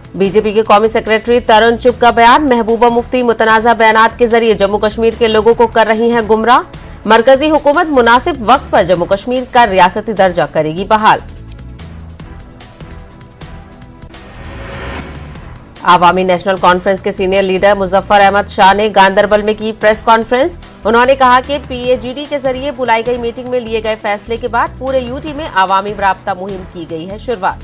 BJP के कौमी secretary तरुण चुग का बयान, महबूबा मुफ्ती मुतनाज़ा बयानात के जरिए जम्मू कश्मीर के लोगों को कर रही है गुमराह। मरकजी हुकूमत मुनासिब वक्त पर जम्मू कश्मीर का रियासती दर्जा करेगी बहाल। आवामी नेशनल कॉन्फ्रेंस के सीनियर लीडर मुजफ्फर अहमद शाह ने गांदरबल में की प्रेस कॉन्फ्रेंस। उन्होंने कहा कि पीएजीडी के जरिए बुलाई गई मीटिंग में लिए गए फैसले के बाद पूरे यूटी में आवामी राब्ता मुहिम की गई है शुरुआत।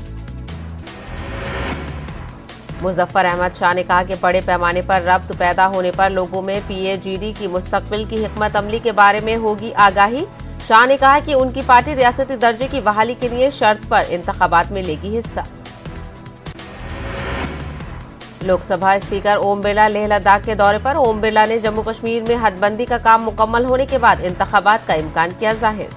मुजफ्फर अहमद शाह ने कहा कि बड़े पैमाने पर रब्त पैदा होने पर लोगों में पीएजीडी की मुस्तकबिल की हिकमत अमली के बारे में होगी आगाही। शाह ने कहा कि उनकी पार्टी रियासती दर्जे की बहाली के लिए शर्त पर इंतखाबात में लेगी हिस्सा। लोकसभा स्पीकर ओम बिरला लेह लद्दाख के दौरे पर। ओम बिरला ने जम्मू कश्मीर में हदबंदी का काम मुकम्मल होने के बाद इंतखाबात का इम्कान किया जाहिर।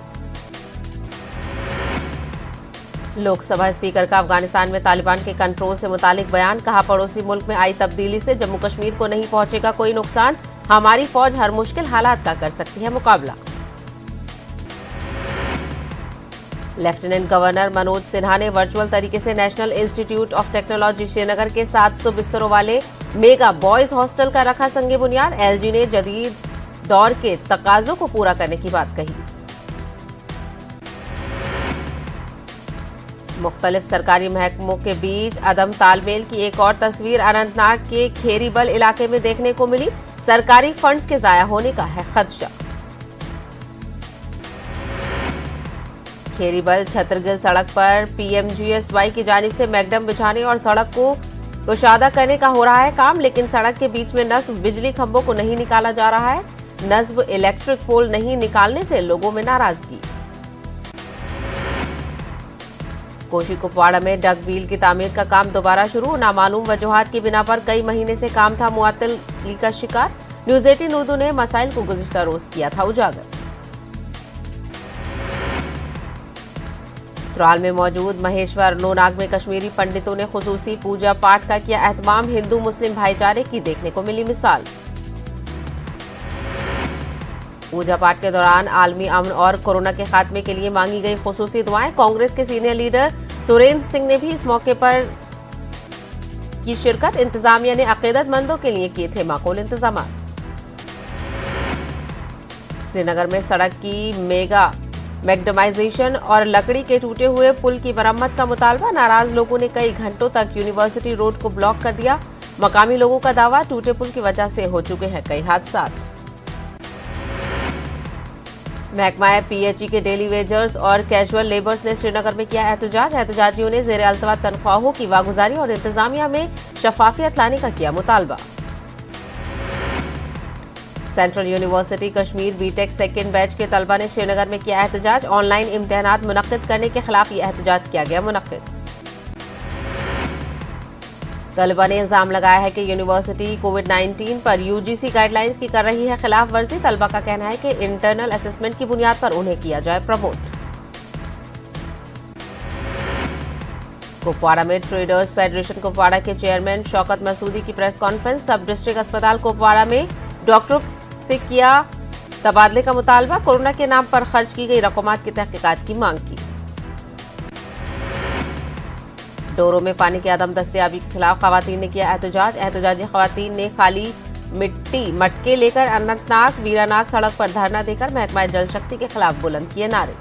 लोकसभा स्पीकर का अफगानिस्तान में तालिबान के कंट्रोल से मुतालिक बयान, कहा पड़ोसी मुल्क में आई तब्दीली से जम्मू कश्मीर को नहीं पहुंचेगा कोई नुकसान, हमारी फौज हर मुश्किल हालात का कर सकती है मुकाबला। लेफ्टिनेंट गवर्नर मनोज सिन्हा ने वर्चुअल तरीके से national institute of technology Srinagar के 700 बिस्तरों वाले मेगा बॉयज हॉस्टल का रखा संगे बुनियाद। एलजी ने जदीद दौर के तकाजों को पूरा करने की बात कही। मुख्तलिफ सरकारी महकमों के बीच अदम तालमेल की एक और तस्वीर अनंतनाग के खेरीबल इलाके में देखने को मिली। सरकारी फंड्स के जाया होने का है खदशा। खेरीबल छतरगिल सड़क पर पीएमजीएसवाई की जानिब से मैगडम बिछाने और सड़क को कुशादा करने का हो रहा है काम, लेकिन सड़क के बीच में नस्ब बिजली खंभों को नहीं निकाला जा रहा है। नस्ब इलेक्ट्रिक पोल नहीं निकालने से लोगों में नाराजगी। कोशी कुपवाड़ा में डग व्हील की तामीर का काम दोबारा शुरू। नामालूम वजूहात की बिना पर कई महीने से काम था मुअत्तली का शिकार। न्यूज 18 उर्दू ने मसाइल को गुज़िश्ता रोज किया था उजागर। त्राल में मौजूद महेश्वर लोनाग में कश्मीरी पंडितों ने खुसूसी पूजा पाठ का किया एहतमाम। हिंदू मुस्लिम भाईचारे की देखने को मिली मिसाल। पूजा पाठ के दौरान आलमी अमन और कोरोना के खात्मे के लिए मांगी गई खुसूसी दुआएं। कांग्रेस के सीनियर लीडर सुरेंद्र सिंह ने भी इस मौके पर की शिरकत। इंतजामिया ने अकीदतमंदों के लिए किए थे माकूल इंतजाम। श्रीनगर में सड़क की मैगडमाइजेशन और लकड़ी के टूटे हुए पुल की मरम्मत का मुतालबा। नाराज लोगों ने कई घंटों तक यूनिवर्सिटी रोड को ब्लॉक कर दिया। मकामी लोगों का दावा, टूटे पुल की वजह से हो चुके हैं कई हादसात। महकमा पीएचई के डेली वेजर्स और कैजुअल लेबर्स ने श्रीनगर में किया एहतजाज। एहतजाजियों ने ज़ेर अल्तवा तनख्वाहों की वागुजारी और इंतजामिया में शफाफियत लाने का किया मुतालबा। Central university Kashmir BTech second batch के तलबा ने श्रीनगर में किया एहतजाज। ऑनलाइन इम्तिहानात मुनक्किद करने के खिलाफ यह एहतजाज किया गया मुनक्किद। तलबा ने इल्जाम लगाया है कि यूनिवर्सिटी कोविड-19 पर यूजीसी गाइडलाइंस की कर रही है खिलाफ वर्जी। तलबा का कहना है कि इंटरनल असेसमेंट की बुनियाद पर उन्हें किया जाए प्रमोट। कुपवाड़ा में ट्रेडर्स फेडरेशन कुपवाड़ा के चेयरमैन शौकत मसूदी की प्रेस कॉन्फ्रेंस। सब डिस्ट्रिक्ट अस्पताल कुपवाड़ा में डॉक्टरों से किया तबादले का मुतालबा। कोरोना के नाम पर खर्च की गई रकमात की तहकीकात की मांग की। डोरों में पानी की अदम दस्तयाबी के खिलाफ खवातीन ने किया एहतजाज। एहतजाजी खवातीन ने खाली मिट्टी मटके लेकर अनंतनाग वीरानाग सड़क पर धरना देकर महकमा जल शक्ति के खिलाफ बुलंद किए नारे।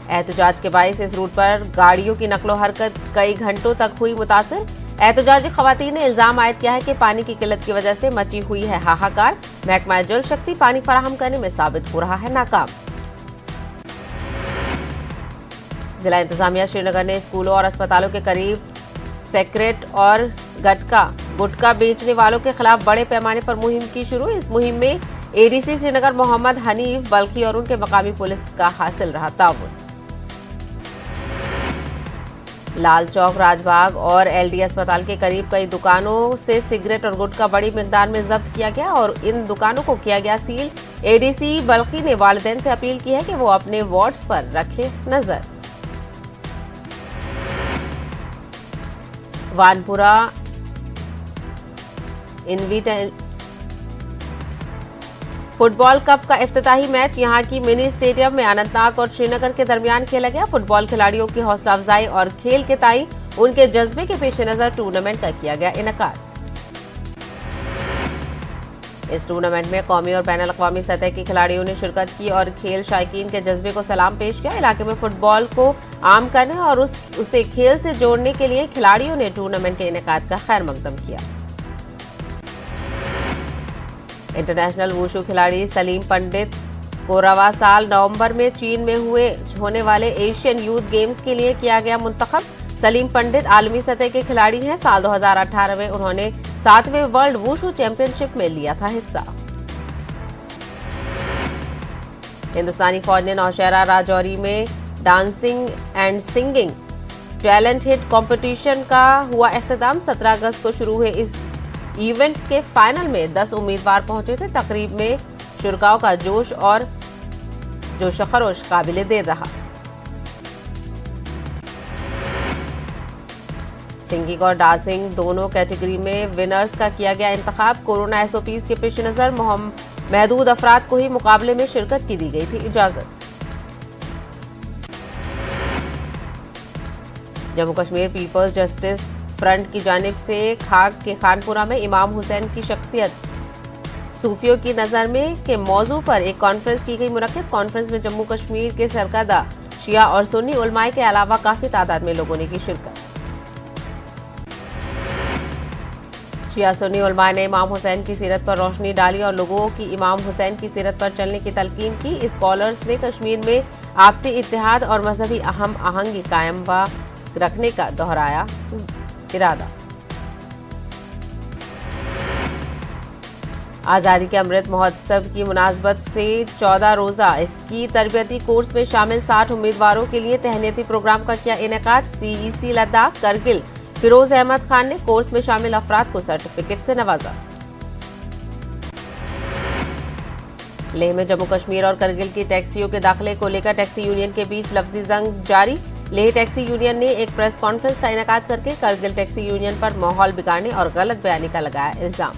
एहतजाज के बायस इस रूट पर गाड़ियों की नकलो हरकत कई घंटों तक हुई मुतासिर। एहतजाजी खवातीन ने इल्जाम आयद किया है कि पानी की किल्लत की वजह से मची हुई है हाहाकार। महकमा जल शक्ति पानी फराहम करने में साबित हो रहा है नाकाम। जिला इंतजामिया श्रीनगर ने स्कूलों और अस्पतालों के करीब सेक्रेट और गुटखा बेचने वालों के खिलाफ बड़े पैमाने पर मुहिम की शुरू। इस मुहिम में एडीसी श्रीनगर मोहम्मद हनीफ बल्खी और उनके मकामी पुलिस का हासिल रहा ताउन। लाल चौक, राजबाग और एलडी अस्पताल के करीब कई दुकानों से सिगरेट और गुटखा बड़ी मिकदार में जब्त किया गया और इन दुकानों को किया गया सील। एडीसी बल्खी ने वालिदैन से अपील की है कि वो अपने वार्ड्स पर रखें नजर। वानपुरा फुटबॉल कप का इफ्तिताही मैच यहां की मिनी स्टेडियम में अनंतनाग और श्रीनगर के दरमियान खेला गया। फुटबॉल खिलाड़ियों की हौसला अफजाई और खेल के ताई उनके जज्बे के पेश नजर टूर्नामेंट का किया गया इनेकाद। इस टूर्नामेंट में कौमी और बैनुल अक़वामी सतह के खिलाड़ियों ने शिरकत की और खेल शायकीन के जज्बे को सलाम पेश किया। इलाके में फुटबॉल को आम करने और उसे खेल से जोड़ने के लिए खिलाड़ियों ने टूर्नामेंट के इनेकाद का खैर मकदम किया। इंटरनेशनल वुशु खिलाड़ी सलीम पंडित को रवा साल नवंबर में चीन में होने वाले एशियन यूथ गेम्स के लिए किया गया मुंतखब। सलीम पंडित आलमी सतह के खिलाड़ी हैं। साल 2018 में उन्होंने 7वें वर्ल्ड वुशु चैंपियनशिप में लिया था हिस्सा। हिंदुस्तानी फौज ने नौशहरा राजौरी में dancing and singing talent hit competition का हुआ इख्तिताम। 17 अगस्त को शुरू हुए इस इवेंट के फाइनल में 10 उम्मीदवार पहुंचे थे। तकरीब में शुरकाओं का जोश खरोश काबिले देर रहा। सिंगिंग और डांसिंग दोनों कैटेगरी में विनर्स का किया गया इंतखाब। कोरोना एसओपीज के पेश नजर महदूद अफराद को ही मुकाबले में शिरकत की दी गई थी इजाजत। Jammu Kashmir people's justice front की जानिब से खाक के खानपुरा में इमाम हुसैन की शख्सियत सूफियों की नजर में के मौजू पर एक कॉन्फ्रेंस की गई मुनक्किद। कॉन्फ्रेंस में जम्मू कश्मीर के सरकर्दा शिया और सुन्नी उलमाए के अलावा काफी तादाद में लोगों ने की शिरकत। शिया सुन्नी उलमाए ने इमाम हुसैन की सीरत पर रोशनी डाली और लोगों की इमाम हुसैन की सीरत पर चलने की तलकीन की। स्कॉलर्स ने कश्मीर में आपसी इत्तेहाद और मजहबी अहम आहंगी कायम रखने का दोहराया इरादा। आज़ादी के अमृत महोत्सव की मुनासबत से 14 रोजा इसकी तरबियती कोर्स में शामिल 60 उम्मीदवारों के लिए तहनीती प्रोग्राम का किया इनेकाद। सीईसी लद्दाख करगिल फिरोज अहमद खान ने कोर्स में शामिल अफराद को सर्टिफिकेट से नवाजा। लेह में जम्मू कश्मीर और करगिल की टैक्सियों के दाखिले को लेकर टैक्सी यूनियन के बीच लफ्जी जंग जारी। लेह टैक्सी यूनियन ने एक प्रेस कॉन्फ्रेंस का इनेकाद करके करगिल टैक्सी यूनियन पर माहौल बिगाड़ने और गलत बयानी का लगाया इल्जाम।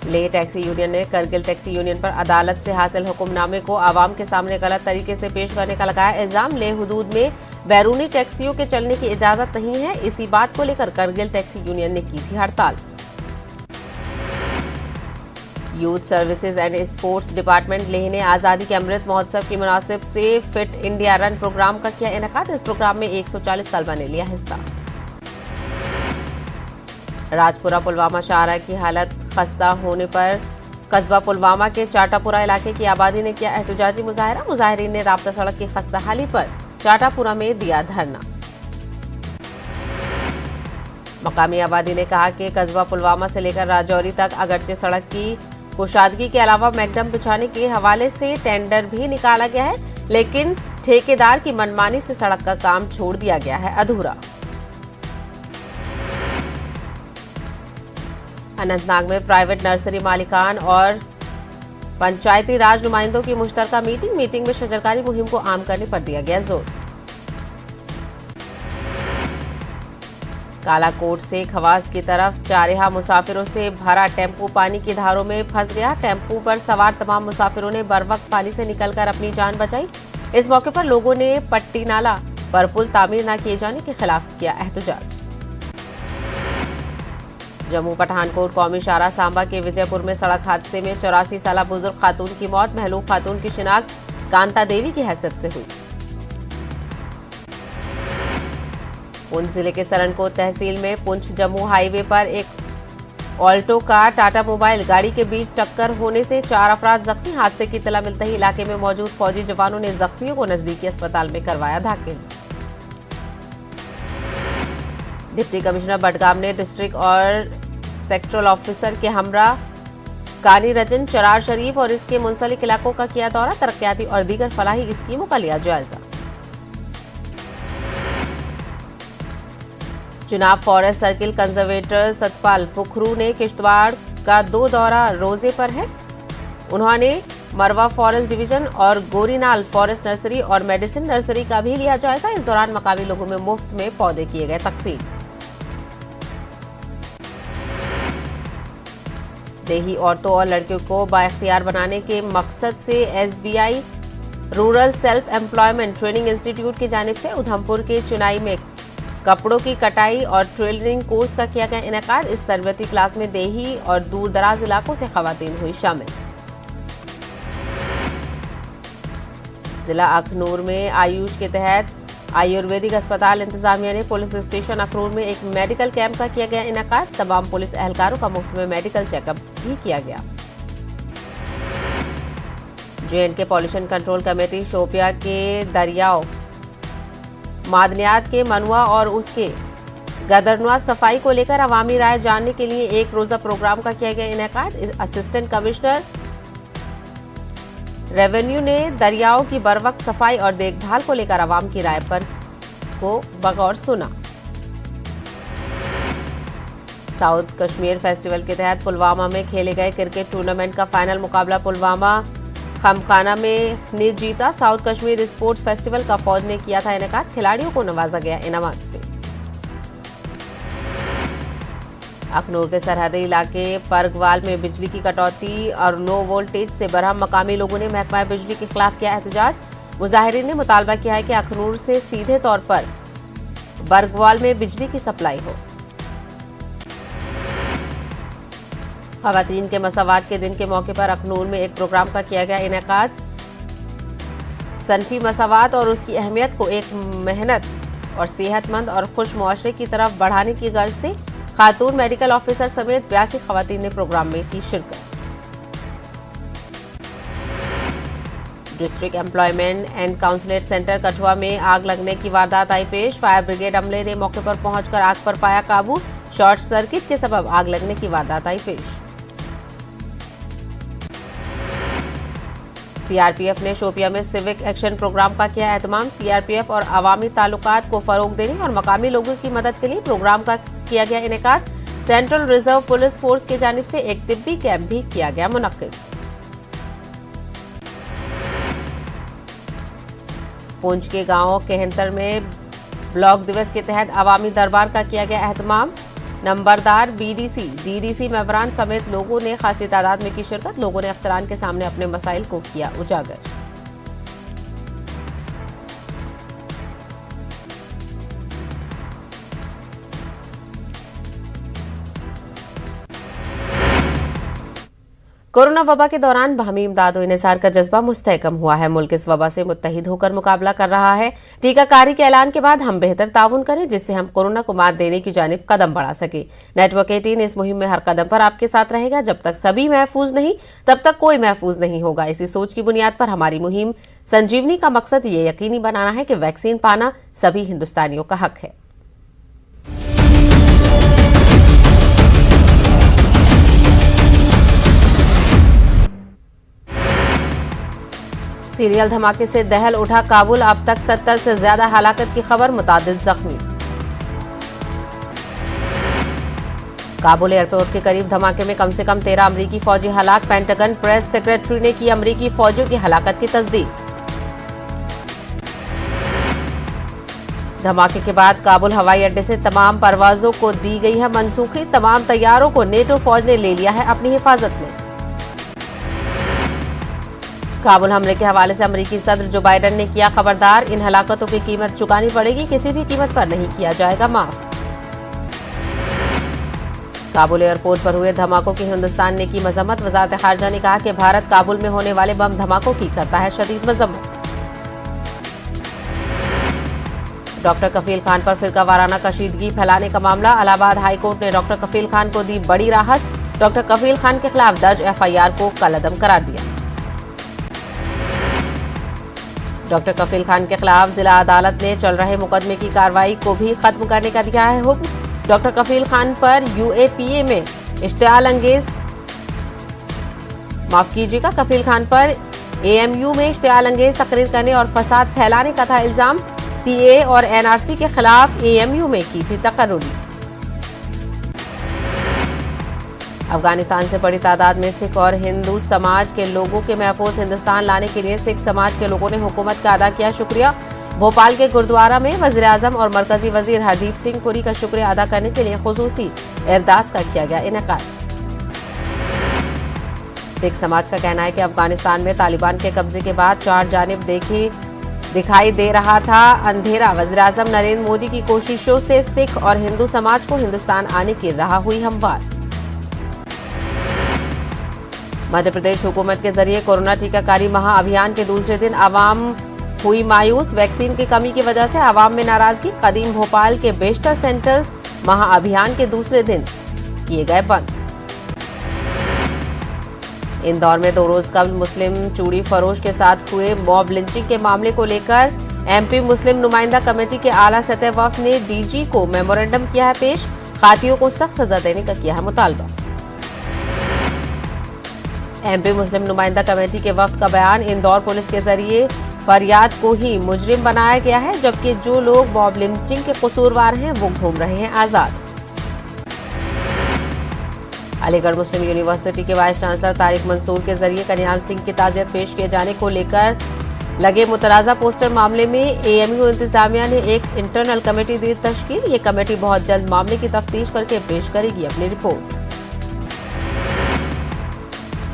लेह टैक्सी यूनियन ने करगिल टैक्सी यूनियन पर अदालत से हासिल हुक्मनामे को आवाम के सामने गलत तरीके से पेश करने का लगाया इल्जाम। लेह हुदूद में बैरूनी टैक्सियों के चलने की इजाजत नहीं है। इसी बात को लेकर करगिल टैक्सी यूनियन ने की थी हड़ताल। Youth services and sports department Leh ने आज़ादी के अमृत महोत्सव की मुनासिब से फिट इंडिया रन प्रोग्राम का किया इनेकाद। इस प्रोग्राम में 140 तलबा ने लिया हिस्सा। राजपुरा पुलवामा शाहरा की हालत खस्ता होने पर कस्बा पुलवामा के चाटापुरा इलाके की आबादी ने किया एहतजाजी मुजाहरा। मुजाहिरीन ने राब्ता सड़क की खस्ताहाली पर चाटापुरा में दिया धरना। मकामी आबादी ने कहा कि कस्बा पुलवामा से लेकर राजौरी तक अगरचे सड़क की कुशादगी के अलावा मैकडम बिछाने के हवाले से टेंडर भी निकाला गया है, लेकिन ठेकेदार की मनमानी से सड़क का काम छोड़ दिया गया है अधूरा। अनंतनाग में प्राइवेट नर्सरी मालिकान और पंचायती राज नुमाइंदों की मुश्तरका मीटिंग में शजरकारी मुहिम को आम करने पर दिया गया जोर। कालाकोट से खवास की तरफ चारेहा मुसाफिरों से भरा टेम्पू पानी की धारों में फंस गया। टेम्पू पर सवार तमाम मुसाफिरों ने बरवक्त पानी से निकलकर अपनी जान बचाई। इस मौके पर लोगों ने पट्टी नाला पर पुल तामीर न किए जाने के खिलाफ किया एहतजाज। जम्मू पठानकोट कौमी शाहरा सांबा के विजयपुर में सड़क हादसे में 84 साला बुजुर्ग खातून की मौत। महलूक खातून की शिनाख्त कांता देवी की हैसियत से हुई। पुंछ जिले के सरनकोट तहसील में पुंछ जम्मू हाईवे पर एक ऑल्टो कार टाटा मोबाइल गाड़ी के बीच टक्कर होने से 4 अफराद जख्मी। हादसे की इत्तला मिलते ही इलाके में मौजूद फौजी जवानों ने जख्मियों को नजदीकी अस्पताल में करवाया दाखिल। डिप्टी कमिश्नर बडगाम ने डिस्ट्रिक्ट और सेक्टरल ऑफिसर के हमरा कानी रजन चरार शरीफ और इसके मुंसलिक इलाकों का किया दौरा। तरक्याती और दीगर फलाही स्कीमों का लिया जायजा। चुनाव फॉरेस्ट सर्किल कंजर्वेटर सतपाल पुखरू ने किश्तवाड़ का 2 दौरा रोजे पर है। उन्होंने मरवा फॉरेस्ट डिवीजन और गोरीनाल फॉरेस्ट नर्सरी और मेडिसिन नर्सरी का भी लिया जायजा। इस दौरान मकामी लोगों में मुफ्त में पौधे किए गए तकसीम। देही औरतों और लड़कियों को बाइख्तियार बनाने के मकसद से SBI rural self employment training institute की जानिब से उधमपुर के चुनाई में कपड़ों की कटाई और टेलरिंग कोर्स का किया गया इनेकाद। इस तरबियती क्लास में देही और दूर दराज इलाकों से खवातीन हुई शामिल। जिला अखनूर में आयुष के तहत आयुर्वेदिक अस्पताल इंतजामिया ने पुलिस स्टेशन अखनूर में एक मेडिकल कैंप का किया गया इनेकाद। तमाम पुलिस एहलकारों का मुफ्त में मेडिकल चेकअप भी किया गया। J&K pollution control committee Shopian के दरियाओं मादनियात के मनुआ और उसके गदरनुआ सफाई को लेकर अवामी राय जानने के लिए एक रोजा प्रोग्राम का किया गया इनेकाद। असिस्टेंट कमिश्नर रेवेन्यू ने दरियाओं की बरवक्त सफाई और देखभाल को लेकर अवाम की राय पर को बगौर सुना। साउथ कश्मीर फेस्टिवल के तहत पुलवामा में खेले गए क्रिकेट टूर्नामेंट का फाइनल मुकाबला पुलवामा खमखाना में ने जीता। साउथ कश्मीर स्पोर्ट्स फेस्टिवल का फौज ने किया था इनेकाद। खिलाड़ियों को नवाजा गया इनामात से। अखनूर के सरहदी इलाके परगवाल में बिजली की कटौती और लो वोल्टेज से बरहम मकामी लोगों ने महकमा बिजली के खिलाफ किया एहतजाज। मुजाहिरीन ने मुतालबा किया है कि अखनूर से सीधे तौर पर बरगवाल में बिजली की सप्लाई हो। खवातीन के मसावात के दिन के मौके पर अखनूर में एक प्रोग्राम का किया गया इनेकाद। सनफी मसावात और उसकी अहमियत को एक मेहनत और सेहतमंद और खुश मुआशरे की तरफ बढ़ाने की गर्ज से खातून मेडिकल ऑफिसर समेत 82 खवातीन ने प्रोग्राम में की शिरकत। District employment and consulate centre Kathua में आग लगने की वारदात आई पेश। फायर ब्रिगेड अमले ने मौके पर पहुंचकर आग पर पाया काबू। शॉर्ट सर्किट के सबब आग लगने की वारदात आई पेश। CRPF ने शोपिया में सिविक एक्शन प्रोग्राम का किया एहतमाम। CRPF और अवामी ताल्लुकात को फरोग देने और मकामी लोगों की मदद के लिए प्रोग्राम का किया गया इनेकाद। सेंट्रल रिजर्व पुलिस फोर्स की जानिब से एक तिब्बी कैंप भी किया गया मुनक्किद। पुंछ के गांव केहंतर में ब्लॉक दिवस के तहत अवामी दरबार का किया गया एहतमाम। नंबरदार BDC, DDC मेंबरान समेत लोगों ने खासी तादाद में की शिरकत। लोगों ने अफसरान के सामने अपने मसाइल को किया उजागर। कोरोना वबा के दौरान बाहमी इमदाद और इन्हिसार का जज्बा मुस्तहकम हुआ है। मुल्क इस वबा से मुत्तहिद होकर मुकाबला कर रहा है। टीकाकारी के ऐलान के बाद हम बेहतर ताउन करें जिससे हम कोरोना को मात देने की जानिब कदम बढ़ा सके। नेटवर्क 18 इस मुहिम में हर कदम पर आपके साथ रहेगा। जब तक सभी महफूज नहीं तब तक कोई महफूज नहीं होगा। इसी सोच की बुनियाद पर हमारी मुहिम संजीवनी का मकसद ये यकीनी बनाना है कि वैक्सीन पाना सभी हिंदुस्तानियों का हक है। सीरियल धमाके से दहल उठा काबुल। अब तक 70 से ज्यादा हलाकत की खबर, मुतादिद जख्मी। काबुल एयरपोर्ट के करीब धमाके में कम से कम 13 अमरीकी फौजी हलाक। पेंटागन प्रेस सेक्रेटरी ने की अमरीकी फौजियों की हलाकत की तस्दीक। धमाके के बाद काबुल हवाई अड्डे से तमाम परवाजों को दी गई है मनसूखी। तमाम तैयारों को नेटो फौज ने ले लिया है अपनी हिफाजत में। काबुल हमले के हवाले से अमरीकी सदर जो बाइडेन ने किया खबरदार। इन हलाकतों की कीमत चुकानी पड़ेगी, किसी भी कीमत पर नहीं किया जाएगा माफ। काबुल एयरपोर्ट पर हुए धमाकों की हिंदुस्तान ने की मजम्मत। वजारत खारजा ने कहा कि भारत काबुल में होने वाले बम धमाकों की करता है शदीद मजम्मत। डॉक्टर कफील खान पर फिरका वाराना कशीदगी फैलाने का मामला। इलाहाबाद हाई कोर्ट ने डॉक्टर कफील खान को दी बड़ी राहत। डॉक्टर कफील खान के खिलाफ दर्ज FIR को कलअदम करार दिया। डॉक्टर कफील खान के खिलाफ जिला अदालत ने चल रहे मुकदमे की कार्रवाई को भी खत्म करने का दिया है हुक्म। डॉक्टर कफील खान पर UAPA में इश्तियाल अंगेज कफील खान पर AMU में इश्तियाल अंगेज तकरीर करने और फसाद फैलाने का था इल्जाम। CA और NRC के खिलाफ AMU में की थी तकर्रुरी। अफगानिस्तान से बड़ी तादाद में सिख और हिंदू समाज के लोगों के महफूज हिंदुस्तान लाने के लिए सिख समाज के लोगों ने हुकूमत का अदा किया शुक्रिया। भोपाल के गुरुद्वारा में वज़ीर आज़म और मरकजी वजीर हरदीप सिंह पुरी का शुक्रिया अदा करने के लिए खुसूसी इरदास का किया गया इनेकाद। सिख समाज का कहना है कि अफगानिस्तान में तालिबान के कब्जे के बाद चार जानिब दिखाई दे रहा था अंधेरा। वज़ीर-ए-आज़म नरेंद्र मोदी की कोशिशों से सिख और हिंदू समाज को हिंदुस्तान आने की राह हुई हमवार। मध्य प्रदेश हुकूमत के जरिए कोरोना टीकाकारी महाअभियान के दूसरे दिन आवाम हुई मायूस। वैक्सीन की कमी की वजह से आवाम में नाराजगी। कदीम भोपाल के बेशतर सेंटर्स महाअभियान के दूसरे दिन किए गए बंद। इंदौर में 2 रोज कबल मुस्लिम चूड़ी फरोश के साथ हुए मॉब लिंचिंग के मामले को लेकर एमपी मुस्लिम नुमाइंदा कमेटी के आला सतह वफ्द ने डीजी को मेमोरेंडम किया है पेश। खातियों को सख्त सजा देने का किया है मुतालबा। एमपी मुस्लिम नुमाइंदा कमेटी के वफ्द का बयान। इंदौर पुलिस के जरिए फरियाद को ही मुजरिम बनाया गया है, जबकि जो लोग मॉब लिंचिंग के कसूरवार हैं वो घूम रहे हैं आजाद। अलीगढ़ मुस्लिम यूनिवर्सिटी के वाइस चांसलर तारिक मंसूर के जरिए कन्यान सिंह की ताज़ियत पेश किए जाने को लेकर लगे मुतराजा पोस्टर मामले में एएमयू इंतजामिया ने एक इंटरनल कमेटी दी तश्कील। ये कमेटी बहुत जल्द मामले की तफ्तीश करके पेश करेगी अपनी रिपोर्ट।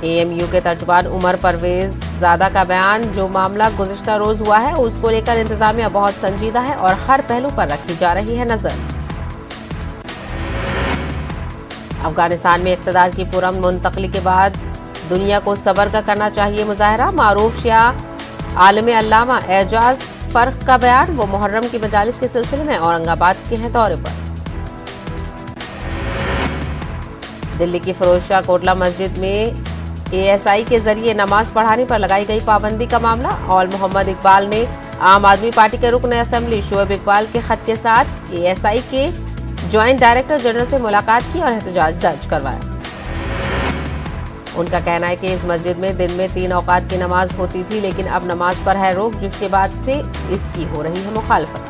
एएमयू के तर्जुमान उमर परवेज ज़ादा का बयान। जो मामला गुज़िश्ता रोज हुआ है उसको लेकर इंतजामिया बहुत संजीदा है और हर पहलू पर रखी जा रही है नजर। अफगानिस्तान में इक़्तिदार की पुरअमन मुंतकली के बाद दुनिया को सब्र का करना चाहिए मुजाहरा। मारूफ शिया आलिम अल्लामा एजाज फर्क का बयान। वो मुहर्रम की मजालिस के सिलसिले में औरंगाबाद के हैं दौरे पर। दिल्ली की फिरोजशाह कोटला मस्जिद में एएसआई के जरिए नमाज पढ़ाने पर लगाई गई पाबंदी का मामला। ऑल मोहम्मद इकबाल ने आम आदमी पार्टी के रुकन असेंबली शोएब इकबाल के खत के साथ एएसआई के ज्वाइंट डायरेक्टर जनरल से मुलाकात की और एहतजाज दर्ज करवाया। उनका कहना है कि इस मस्जिद में दिन में 3 औकात की नमाज होती थी, लेकिन अब नमाज पर है रोक, जिसके बाद से इसकी हो रही है मुखालफत।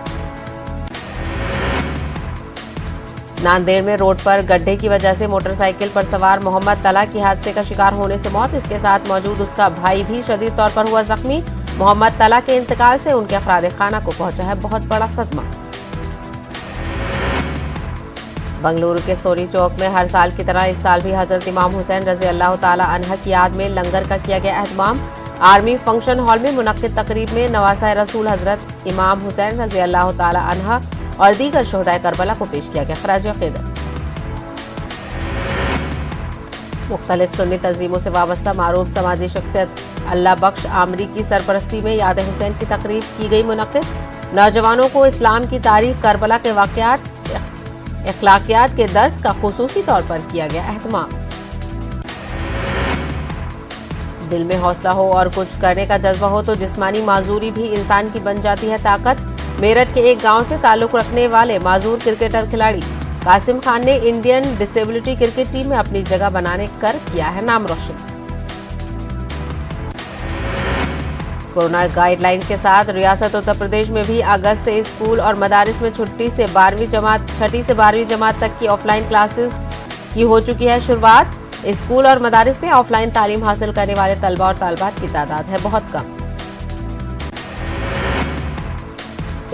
नांदेड़ में रोड पर गड्ढे की वजह से मोटरसाइकिल पर सवार मोहम्मद तला की हादसे का शिकार होने से मौत। इसके साथ मौजूद उसका भाई भी शदीद तौर पर हुआ जख्मी। मोहम्मद तला के इंतकाल से उनके अफराद खाना को पहुंचा है बहुत बड़ा सदमा। बंगलुरु के सोनी चौक में हर साल की तरह इस साल भी हजरत इमाम हुसैन रजी अल्लाह ताला अन्हा की याद में लंगर का किया गया एहतमाम। आर्मी फंक्शन हॉल में मुनक्किद तकरीब में नवासा रसूल हजरत इमाम हुसैन रजी अल्लाह ताला अन्हा और दीगर शोहदाए करबला को पेश किया गया खराज अक़ीदत। मुख्तलिफ सुन्नी तंजीमों से वाबस्ता मारूफ समाजी शख्सियत अल्लाह बख्श आमरी की सरपरस्ती में याद हुसैन की तकरीब की गई मुनक्किद। नौजवानों को इस्लाम की तारीख, करबला के वाक़यात, अखलाकियात के दर्स का खुसूसी तौर पर किया गया एहतमाम। दिल में हौसला हो और कुछ करने का जज्बा हो तो जिस्मानी माजूरी भी इंसान की बन जाती है ताकत। मेरठ के एक गांव से ताल्लुक रखने वाले माजूर क्रिकेटर खिलाड़ी कासिम खान ने इंडियन डिसेबिलिटी क्रिकेट टीम में अपनी जगह बनाने कर किया है नाम रोशन। कोरोना गाइडलाइंस के साथ रियासत उत्तर प्रदेश में भी अगस्त से स्कूल और मदारिस में छठी से 12वीं जमात तक की ऑफलाइन क्लासेस की हो चुकी है शुरुआत। स्कूल और मदारिस में ऑफलाइन तालीम हासिल करने वाले तलबा और तालिबात की तादाद है बहुत कम।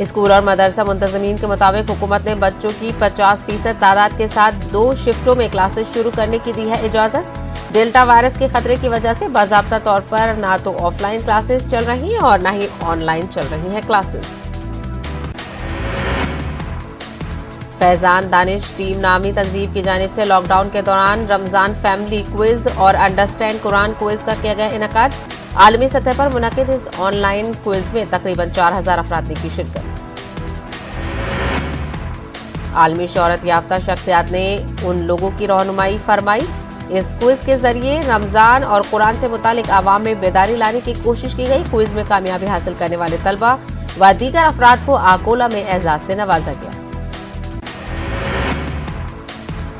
स्कूल और मदरसा मुंतजमीन के मुताबिक हुकूमत ने बच्चों की 50% तादाद के साथ 2 शिफ्टों में क्लासेस शुरू करने की दी है इजाजत। डेल्टा वायरस के खतरे की वजह से बाज़ाब्ता तौर पर ना तो ऑफलाइन क्लासेस चल रही हैं और ना ही ऑनलाइन चल रही हैं क्लासेस। फैजान दानिश टीम नामी तंजीम की जानिब से लॉकडाउन के दौरान रमजान फैमिली क्विज और अंडरस्टैंड कुरान क्विज का किया गया इनेकाद। आलमी सतह पर मुनक़िद इस ऑनलाइन क्विज में तकरीबन 4000 अफराद ने की शिरकत। आलमी शोहरत याफ्ता शख्सियात ने उन लोगों की रहनुमाई फरमाई। इस क्विज के जरिए रमजान और कुरान से मुतालिक आवाम में बेदारी लाने की कोशिश की गई। क्विज में कामयाबी हासिल करने वाले तलबा व दीगर अफराद को आकोला में एजाज से नवाजा गया।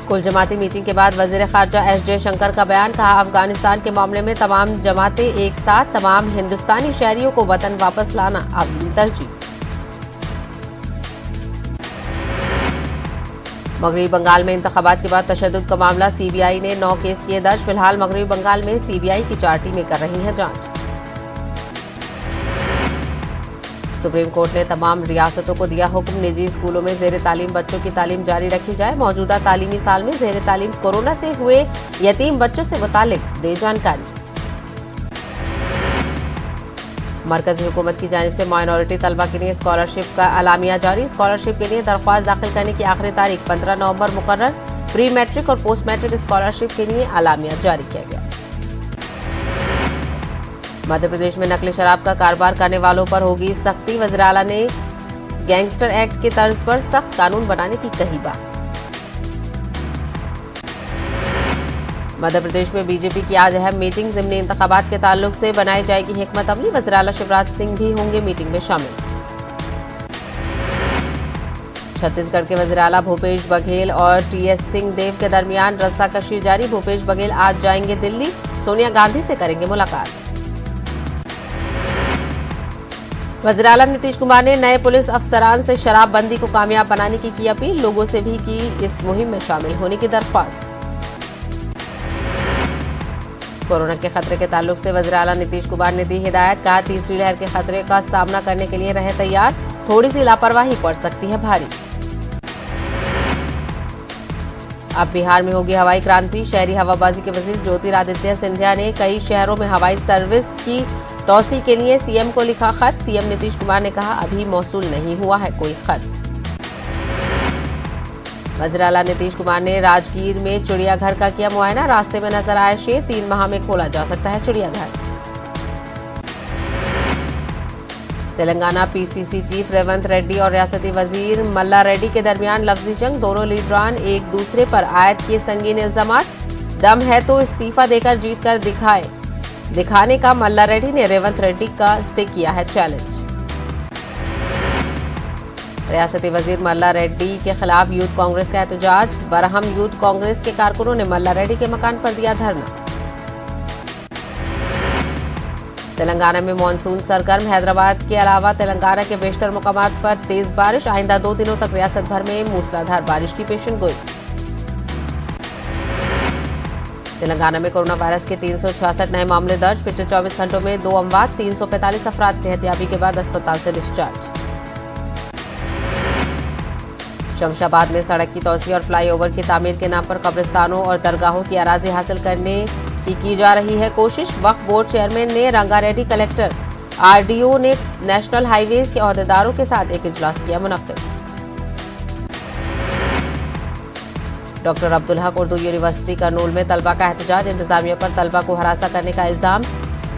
कुल जमाती मीटिंग के बाद वजीर खारजा एस जयशंकर का बयान। कहा, अफगानिस्तान के मामले में तमाम जमातें एक साथ, तमाम हिंदुस्तानी शहरियों को वतन वापस लाना अब तरजीह। मगरबी बंगाल में इंतखाबात के बाद तशद्दुद का मामला, सीबीआई ने 9 केस किए दर्ज। फिलहाल मगरबी बंगाल में सीबीआई की 4 टीमें कर रही हैं जांच। सुप्रीम कोर्ट ने तमाम रियासतों को दिया हुक्म, निजी स्कूलों में ज़ेर तालीम बच्चों की तालीम जारी रखी जाए। मौजूदा तालीमी साल में ज़ेर तालीम कोरोना से हुए यतीम बच्चों से मुतालिक दे जानकारी। मरकजी हुकूमत की जानिब से माइनॉरिटी तलबा के लिए स्कॉलरशिप का अलामिया जारी। स्कॉलरशिप के लिए दरख्वास्त दाखिल करने की आखिरी तारीख 15 नवंबर मुकर्रर। प्री मैट्रिक और पोस्ट मैट्रिक स्कॉलरशिप के लिए अलामिया जारी किया गया। मध्य प्रदेश में नकली शराब का कारोबार करने वालों पर होगी सख्ती। वज़ीर आला ने गैंगस्टर एक्ट की तर्ज पर सख्त कानून बनाने की कही बात। मध्य प्रदेश में बीजेपी की आज अहम मीटिंग। ज़िमनी इंतखाबात के ताल्लुक से बनाई जाएगी हिकमत अमली। वज़ीर आला शिवराज सिंह भी होंगे मीटिंग में शामिल। छत्तीसगढ़ के वज़ीर आला भूपेश बघेल और टीएस सिंहदेव के दरमियान रस्साकशी जारी। भूपेश बघेल आज जाएंगे दिल्ली, सोनिया गांधी से करेंगे मुलाकात। वज़ीर आला नीतीश कुमार ने नए पुलिस अफसरान से शराबबंदी को कामयाब बनाने की अपील। लोगों से भी की इस मुहिम में शामिल होने की दरख्वास्त। कोरोना के खतरे के ताल्लुक से वज़ीर आला नीतीश कुमार ने दी हिदायत। कहा, तीसरी लहर के खतरे का सामना करने के लिए रहे तैयार। थोड़ी सी लापरवाही पड़ सकती है भारी। अब बिहार में होगी हवाई क्रांति। शहरी हवाबाजी के वजीर ज्योतिरादित्य सिंधिया ने कई शहरों में हवाई सर्विस की तौसी के लिए सीएम को लिखा खत। सीएम नीतीश कुमार ने कहा, अभी मौसूल नहीं हुआ है कोई खत। वज़ीर आला नीतीश कुमार ने राजगीर में चिड़ियाघर का किया मुआयना। रास्ते में नजर आया शेर। 3 माह में खोला जा सकता है चिड़ियाघर। तेलंगाना पीसीसी चीफ रेवंत रेड्डी और रियासती वजीर मल्ला रेड्डी के दरमियान लफ्जी जंग। दोनों लीडरान एक दूसरे पर आयद किए संगीन इल्जामात। दम है तो इस्तीफा देकर जीत कर दिखाने का मल्ला रेड्डी ने रेवंत रेड्डी से किया है चैलेंज। रियासती वजीर मल्ला रेड्डी के खिलाफ यूथ कांग्रेस का एहतजाज। बरहम यूथ कांग्रेस के कारकुनों ने मल्ला रेड्डी के मकान पर दिया धरना। तेलंगाना में मानसून सरगर्म। हैदराबाद के अलावा तेलंगाना के बेशतर मुकामात पर तेज बारिश। आइंदा 2 दिनों तक रियासत भर में मूसलाधार बारिश की पेशेनगोई। तेलंगाना में कोरोना वायरस के 366 नए मामले दर्ज। पिछले 24 घंटों में 2 अमवात। 345 अफराद सेहतियाबी के बाद अस्पताल से डिस्चार्ज। शमशाबाद में सड़क की तौसी और फ्लाईओवर की तामीर के नाम पर कब्रिस्तानों और दरगाहों की अराजी हासिल करने की जा रही है कोशिश। वक्फ बोर्ड चेयरमैन ने रंगारेड्डी कलेक्टर, आरडीओ ने नेशनल हाईवेज के ओहदेदारों के साथ एक इजलास किया मुनक्किद। डॉक्टर अब्दुल हक उर्दू यूनिवर्सिटी करनूल में तलबा का एहतजाज। इंतजामिया पर तलबा को हरासा करने का इल्जाम।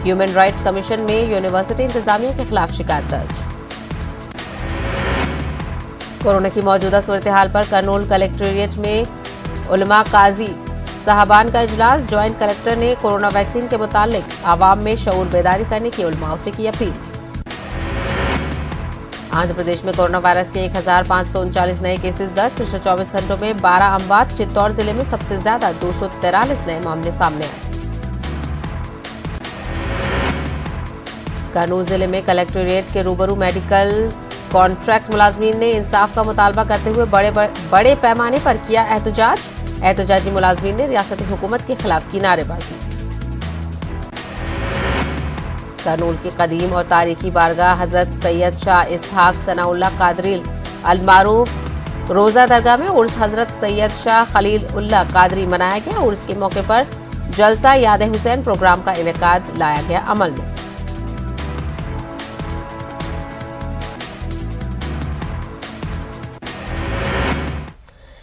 ह्यूमन राइट्स कमीशन में यूनिवर्सिटी इंतजामिया के खिलाफ शिकायत दर्ज। कोरोना की मौजूदा सूरत हाल पर करनूल कलेक्ट्रेट में उलमा काजी साहबान का इजलास। ज्वाइंट कलेक्टर ने कोरोना वैक्सीन के मुतालिक आवाम में शऊर बेदारी करने की उलमाओं से की अपील। आंध्र प्रदेश में कोरोना वायरस के 1539 नए केसेस दर्ज। पिछले 24 घंटों में 12 अमवात। चित्तौड़ जिले में सबसे ज्यादा 243 नए मामले सामने आए। करनूल जिले में कलेक्ट्रेट के रूबरू मेडिकल कॉन्ट्रैक्ट मुलाजमीन ने इंसाफ का मुतालबा करते हुए बड़े पैमाने पर किया एहतजाज। एहतजाजी मुलाजमीन ने रियासती हुकूमत के खिलाफ की नारेबाजी। करनूल की कदीम और तारीखी बारगाह हजरत सैयद शाह इसहाक सनाउल्लाह कादरी अल-मारूफ रोजा दरगाह में उर्स हजरत सैयद शाह खलील उल्लाह कादरी मनाया गया। उर्स के मौके पर जलसा याद हुसैन प्रोग्राम का इनेकाद लाया गया अमल में।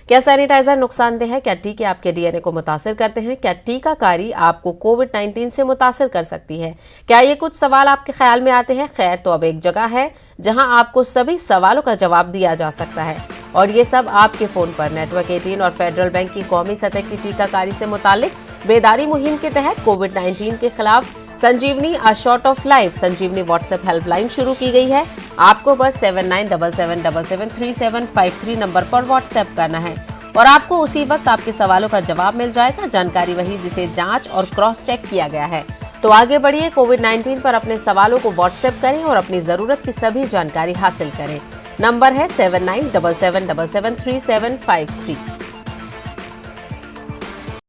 क्या सैनिटाइजर नुकसानदेह है? क्या टीके आपके डीएनए को मुतासिर करते हैं? क्या टीकाकारी आपको कोविड-19 से मुतासिर कर सकती है? क्या ये कुछ सवाल आपके ख्याल में आते हैं? खैर, तो अब एक जगह है जहां आपको सभी सवालों का जवाब दिया जा सकता है, और ये सब आपके फोन पर। नेटवर्क 18 और फेडरल बैंक की कौमी सतह की टीकाकारी से मुतालिक बेदारी मुहिम के तहत कोविड-19 के खिलाफ Sanjeevani a shot of life Sanjeevani WhatsApp helpline शुरू की गई है। आपको बस 7977773753 नंबर पर व्हाट्सएप करना है और आपको उसी वक्त आपके सवालों का जवाब मिल जाएगा। जानकारी वही जिसे जांच और क्रॉस चेक किया गया है। तो आगे बढ़िए, कोविड-19 पर अपने सवालों को व्हाट्सएप करें और अपनी जरूरत की सभी जानकारी हासिल करें। नंबर है 7977773753।